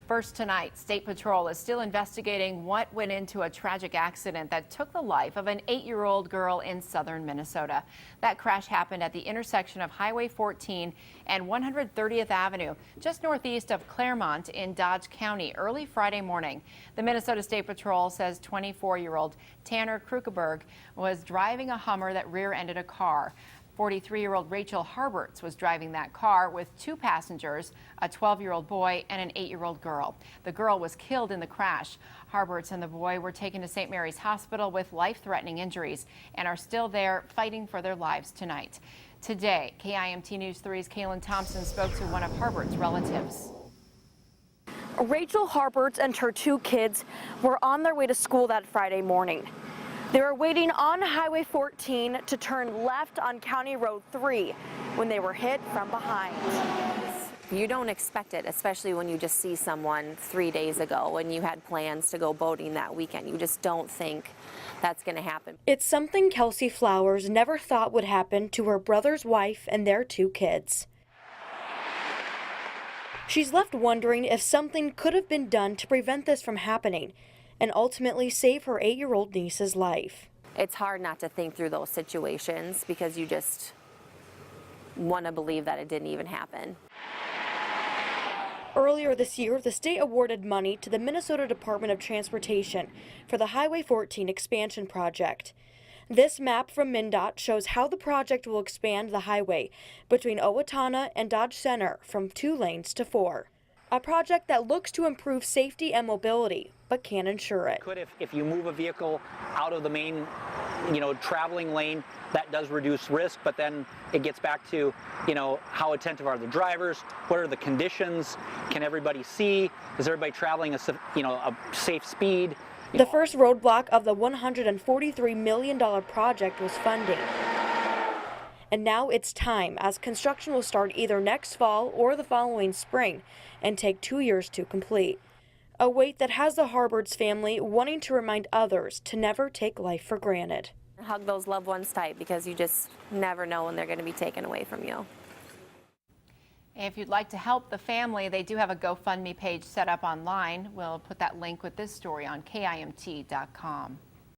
First tonight, State Patrol is still investigating what went into a tragic accident that took the life of an 8-year-old girl in southern Minnesota. That crash happened at the intersection of Highway 14 and 130th Avenue, just northeast of Claremont in Dodge County, early Friday morning. The Minnesota State Patrol says 24-year-old Tanner Krukeberg was driving a Hummer that rear-ended a car. 43-year-old Rachel Harberts was driving that car with 2 passengers, a 12-year-old boy and an 8-year-old girl. The girl was killed in the crash. Harberts and the boy were taken to St. Mary's Hospital with life-threatening injuries and are still there fighting for their lives tonight. Today, KIMT News 3's Kaylin Thompson spoke to one of Harberts' relatives. Rachel Harberts and her 2 kids were on their way to school that Friday morning. They were waiting on Highway 14 to turn left on County Road 3 when they were hit from behind. You don't expect it, especially when you just see someone 3 days ago and you had plans to go boating that weekend. You just don't think that's going to happen. It's something Kelsey Flowers never thought would happen to her brother's wife and their 2 kids. She's left wondering if something could have been done to prevent this from happening and ultimately save her 8-year-old niece's life. It's hard not to think through those situations because you just want to believe that it didn't even happen. Earlier this year, the state awarded money to the Minnesota Department of Transportation for the Highway 14 expansion project. This map from MnDOT shows how the project will expand the highway between Owatonna and Dodge Center from 2 lanes to 4. A project that looks to improve safety and mobility, but can't ensure it. If you move a vehicle out of the main, traveling lane, that does reduce risk, but then it gets back to, how attentive are the drivers? What are the conditions? Can everybody see? Is everybody traveling a safe speed? The first roadblock of the $143 million project was funding. And now it's time, as construction will start either next fall or the following spring and take 2 years to complete. A wait that has the Harberts family wanting to remind others to never take life for granted. Hug those loved ones tight because you just never know when they're going to be taken away from you. If you'd like to help the family, they do have a GoFundMe page set up online. We'll put that link with this story on KIMT.com.